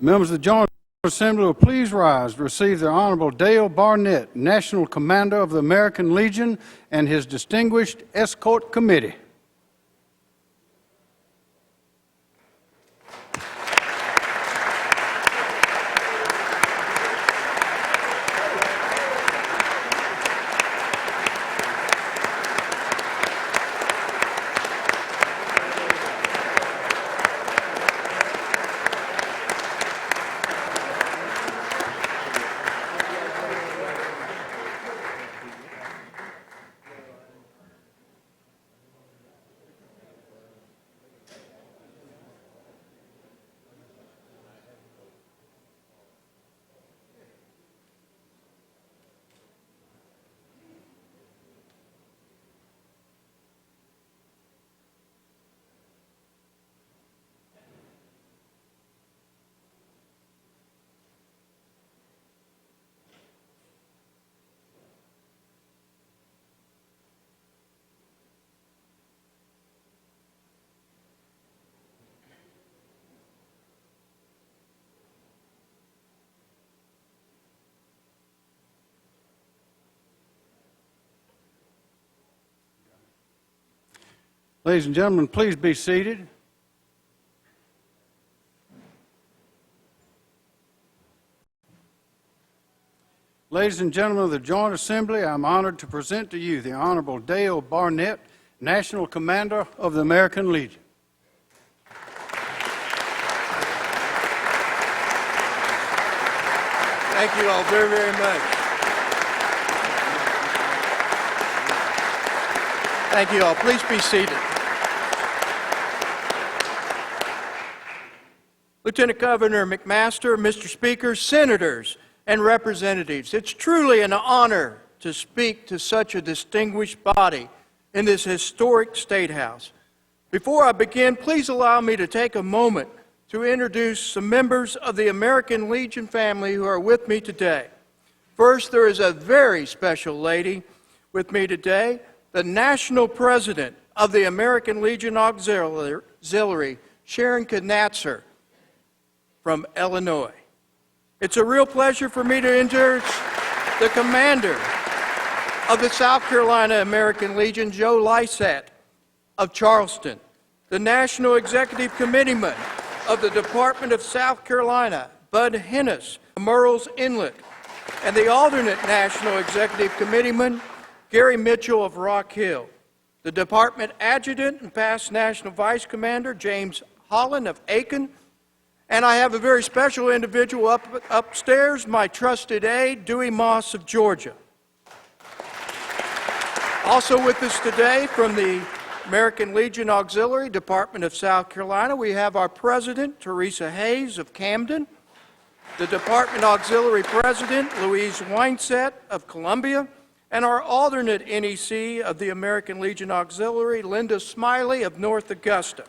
Members of the Joint Assembly will please rise to receive the Honorable Dale Barnett, National Commander of the American Legion, and his distinguished escort committee. Ladies and gentlemen, please be seated. Ladies and gentlemen of the Joint Assembly, I'm honored to present to you the Honorable Dale Barnett, National Commander of the American Legion. Thank you all very, very much. Thank you all. Please be seated. Lieutenant Governor McMaster, Mr. Speaker, Senators, and Representatives, it's truly an honor to speak to such a distinguished body in this historic Statehouse. Before I begin, please allow me to take a moment to introduce some members of the American Legion family who are with me today. First, there is a very special lady with me today, the National President of the American Legion Auxiliary, Sharon Knatzer from Illinois. It's a real pleasure for me to introduce the Commander of the South Carolina American Legion, Joe Lysat of Charleston, the National Executive Committeeman of the Department of South Carolina, Bud Hennis, Murrells Inlet, and the alternate National Executive Committeeman, Gary Mitchell of Rock Hill, the Department Adjutant and past National Vice Commander, James Holland of Aiken, and I have a very special individual upstairs, my trusted aide, Dewey Moss of Georgia. Also with us today from the American Legion Auxiliary, Department of South Carolina, we have our President, Teresa Hayes of Camden, the Department Auxiliary President, Louise Weinset of Columbia, and our alternate NEC of the American Legion Auxiliary, Linda Smiley of North Augusta.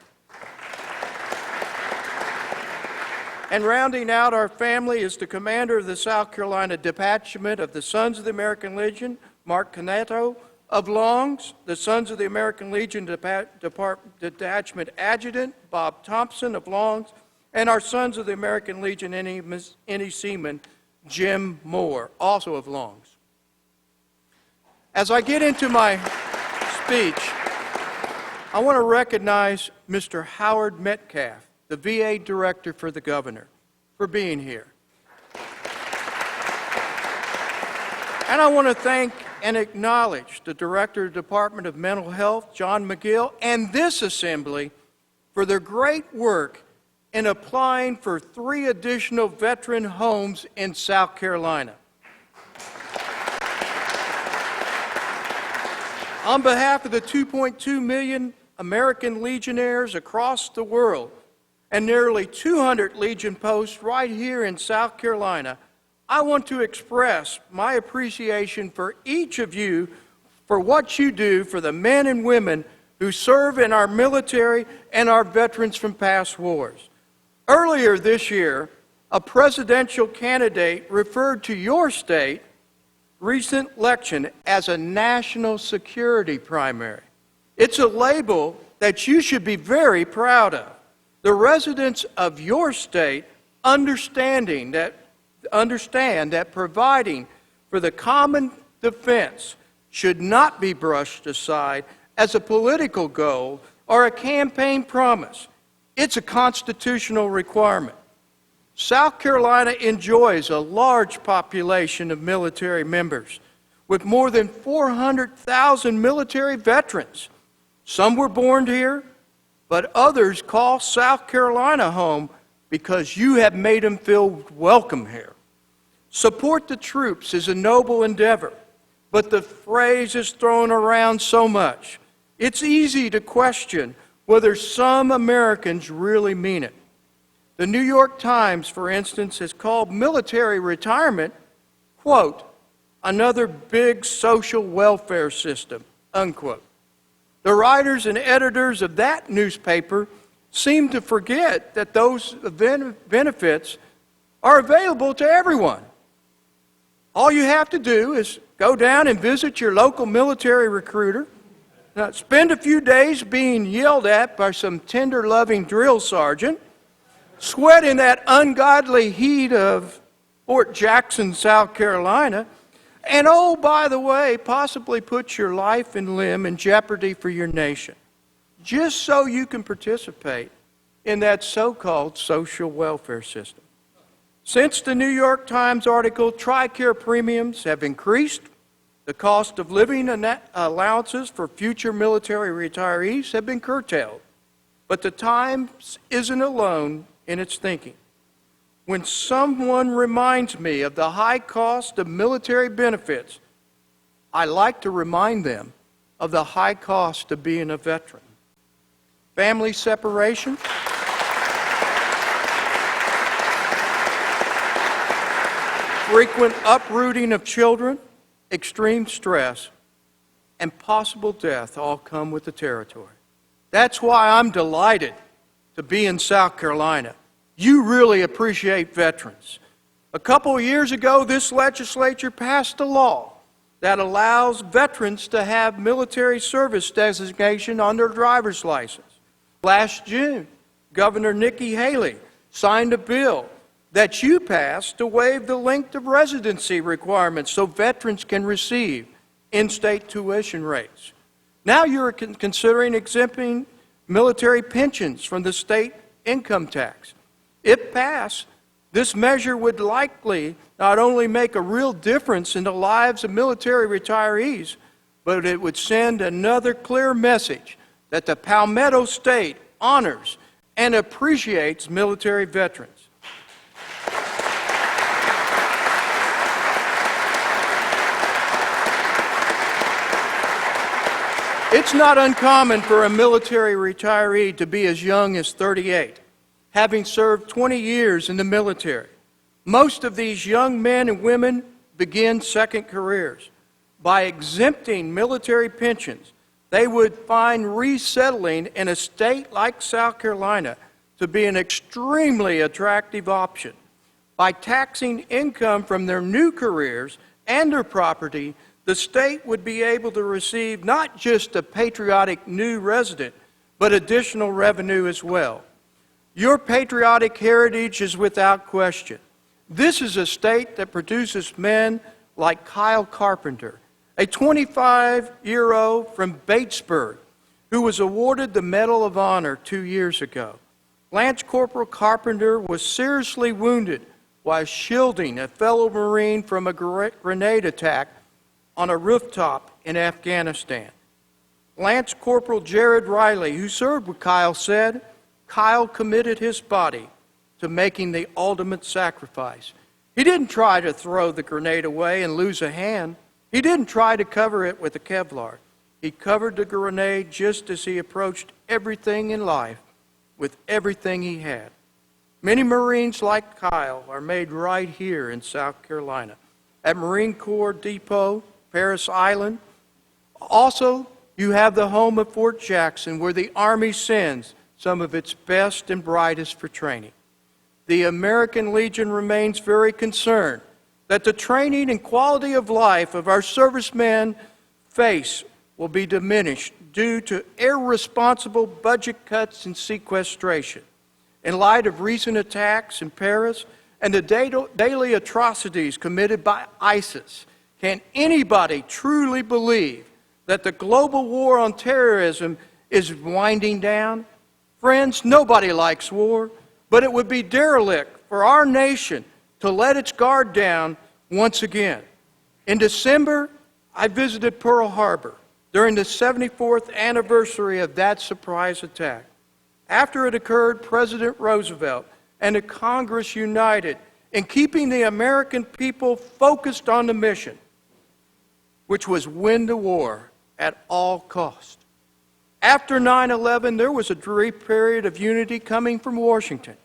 And rounding out our family is the commander of the South Carolina Detachment of the Sons of the American Legion, Mark Caneto of Longs, the Sons of the American Legion Detachment Adjutant, Bob Thompson of Longs, and our Sons of the American Legion NECman, Jim Moore, also of Longs. As I get into my speech, I want to recognize Mr. Howard Metcalf, the VA Director for the Governor, for being here. And I want to thank and acknowledge the Director of the Department of Mental Health, John McGill, and this Assembly for their great work in applying for 3 additional veteran homes in South Carolina. On behalf of the 2.2 million American Legionnaires across the world and nearly 200 Legion posts right here in South Carolina, I want to express my appreciation for each of you for what you do for the men and women who serve in our military and our veterans from past wars. Earlier this year, a presidential candidate referred to your state recent election as a national security primary. It's a label that you should be very proud of. The residents of your state understand that providing for the common defense should not be brushed aside as a political goal or a campaign promise. It's a constitutional requirement. South Carolina enjoys a large population of military members, with more than 400,000 military veterans. Some were born here, but others call South Carolina home because you have made them feel welcome here. Support the troops is a noble endeavor, but the phrase is thrown around so much. It's easy to question whether some Americans really mean it. The New York Times, for instance, has called military retirement, quote, another big social welfare system, unquote. The writers and editors of that newspaper seem to forget that those benefits are available to everyone. All you have to do is go down and visit your local military recruiter, spend a few days being yelled at by some tender-loving drill sergeant, sweat in that ungodly heat of Fort Jackson, South Carolina, and oh, by the way, possibly put your life and limb in jeopardy for your nation, just so you can participate in that so-called social welfare system. Since the New York Times article, TRICARE premiums have increased, the cost of living allowances for future military retirees have been curtailed, but the Times isn't alone in its thinking. When someone reminds me of the high cost of military benefits, I like to remind them of the high cost of being a veteran. Family separation, frequent uprooting of children, extreme stress, and possible death all come with the territory. That's why I'm delighted to be in South Carolina. You really appreciate veterans. A couple of years ago, this legislature passed a law that allows veterans to have military service designation on their driver's license. Last June, Governor Nikki Haley signed a bill that you passed to waive the length of residency requirements so veterans can receive in-state tuition rates. Now you're considering exempting military pensions from the state income tax. If passed, this measure would likely not only make a real difference in the lives of military retirees, but it would send another clear message that the Palmetto State honors and appreciates military veterans. It's not uncommon for a military retiree to be as young as 38, having served 20 years in the military. Most of these young men and women begin second careers. By exempting military pensions, they would find resettling in a state like South Carolina to be an extremely attractive option. By taxing income from their new careers and their property, the state would be able to receive not just a patriotic new resident, but additional revenue as well. Your patriotic heritage is without question. This is a state that produces men like Kyle Carpenter, a 25-year-old from Batesburg, who was awarded the Medal of Honor 2 years ago. Lance Corporal Carpenter was seriously wounded while shielding a fellow Marine from a grenade attack on a rooftop in Afghanistan. Lance Corporal Jared Riley, who served with Kyle, said, Kyle committed his body to making the ultimate sacrifice. He didn't try to throw the grenade away and lose a hand. He didn't try to cover it with a Kevlar. He covered the grenade just as he approached everything in life with everything he had. Many Marines like Kyle are made right here in South Carolina, at Marine Corps Depot, Paris Island. Also, you have the home of Fort Jackson, where the Army sends some of its best and brightest for training. The American Legion remains very concerned that the training and quality of life of our servicemen face will be diminished due to irresponsible budget cuts and sequestration. In light of recent attacks in Paris and the daily atrocities committed by ISIS, can anybody truly believe that the global war on terrorism is winding down? Friends, nobody likes war, but it would be derelict for our nation to let its guard down once again. In December, I visited Pearl Harbor during the 74th anniversary of that surprise attack. After it occurred, President Roosevelt and the Congress united in keeping the American people focused on the mission, which was win the war at all cost. After 9/11, there was a brief period of unity coming from Washington,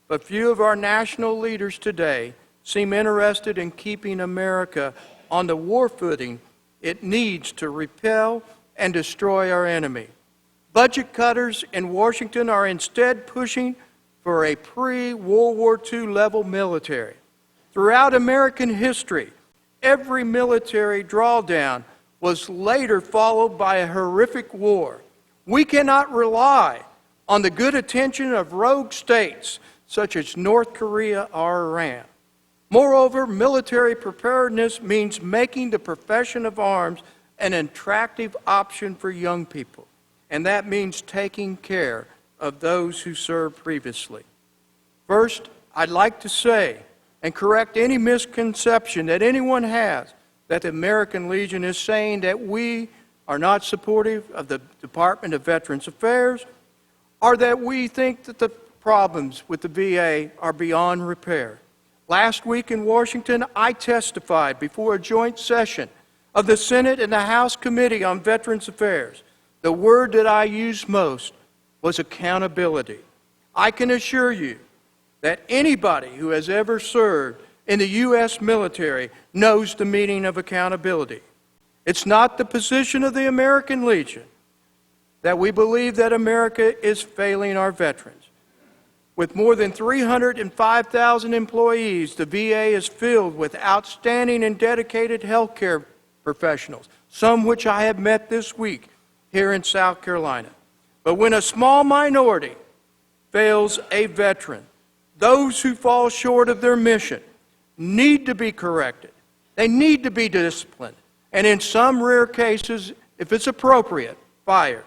but few of our national leaders today seem interested in keeping America on the war footing it needs to repel and destroy our enemy. Budget cutters in Washington are instead pushing for a pre-World War II level military. Throughout American history, every military drawdown was later followed by a horrific war. We cannot rely on the good intention of rogue states such as North Korea or Iran. Moreover, military preparedness means making the profession of arms an attractive option for young people, and that means taking care of those who served previously. First, I'd like to say and correct any misconception that anyone has that the American Legion is saying that we are not supportive of the Department of Veterans Affairs, or that we think that the problems with the VA are beyond repair. Last week in Washington, I testified before a joint session of the Senate and the House Committee on Veterans Affairs. The word that I used most was accountability. I can assure you that anybody who has ever served in the U.S. military knows the meaning of accountability. It's not the position of the American Legion that we believe that America is failing our veterans. With more than 305,000 employees, the VA is filled with outstanding and dedicated healthcare professionals, some which I have met this week here in South Carolina. But when a small minority fails a veteran, those who fall short of their mission need to be corrected. They need to be disciplined, and in some rare cases, if it's appropriate, fired.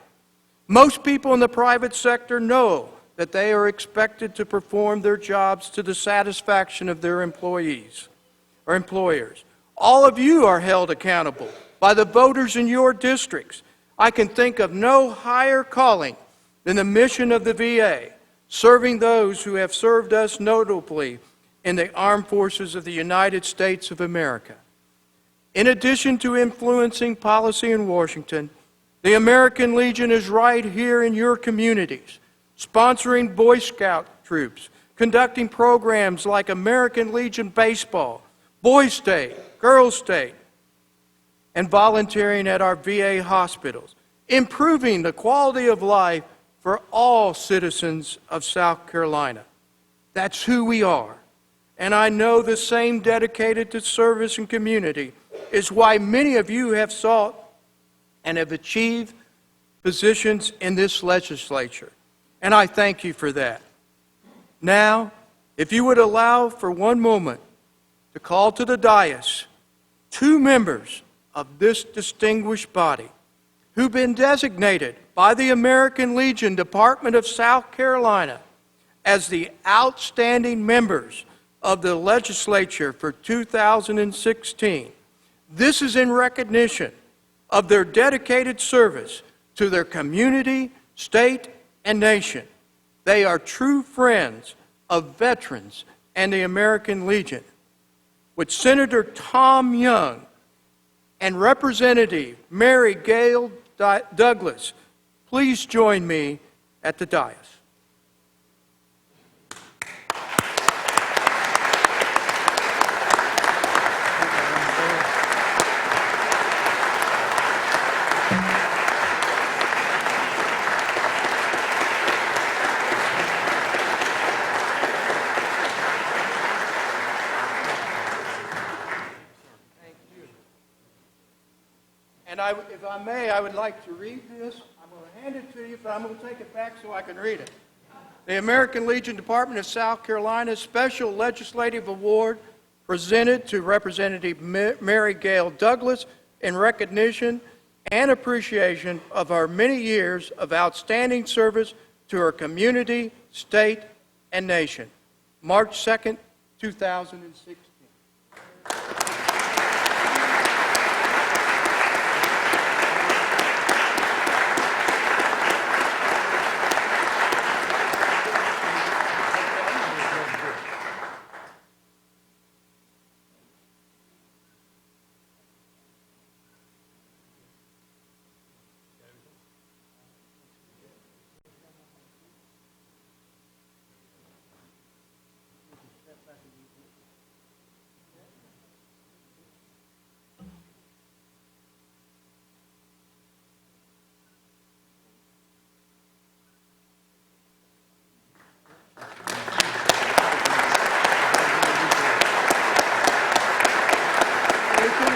Most people in the private sector know that they are expected to perform their jobs to the satisfaction of their employees or employers. All of you are held accountable by the voters in your districts. I can think of no higher calling than the mission of the VA, serving those who have served us notably in the armed forces of the United States of America. In addition to influencing policy in Washington, the American Legion is right here in your communities, sponsoring Boy Scout troops, conducting programs like American Legion Baseball, Boys Day, Girls Day, and volunteering at our VA hospitals, improving the quality of life for all citizens of South Carolina. That's who we are. And I know the same dedicated to service and community is why many of you have sought and have achieved positions in this legislature. And I thank you for that. Now, if you would allow for one moment to call to the dais two members of this distinguished body who've been designated by the American Legion Department of South Carolina as the outstanding members of the legislature for 2016. This is in recognition of their dedicated service to their community, state, and nation. They are true friends of veterans and the American Legion. Would Senator Tom Young and Representative Mary Gail Douglas please join me at the dais? And if I may, I would like to read this. I'm going to hand it to you, but I'm going to take it back so I can read it. The American Legion Department of South Carolina Special Legislative Award presented to Representative Mary Gale Douglas in recognition and appreciation of her many years of outstanding service to her community, state, and nation. March 2nd, 2016.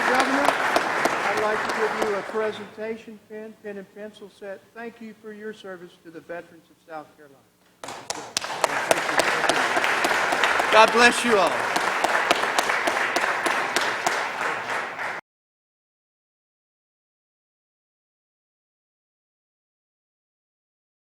Governor, I'd like to give you a presentation pen and pencil set. Thank you for your service to the veterans of South Carolina. God bless you all.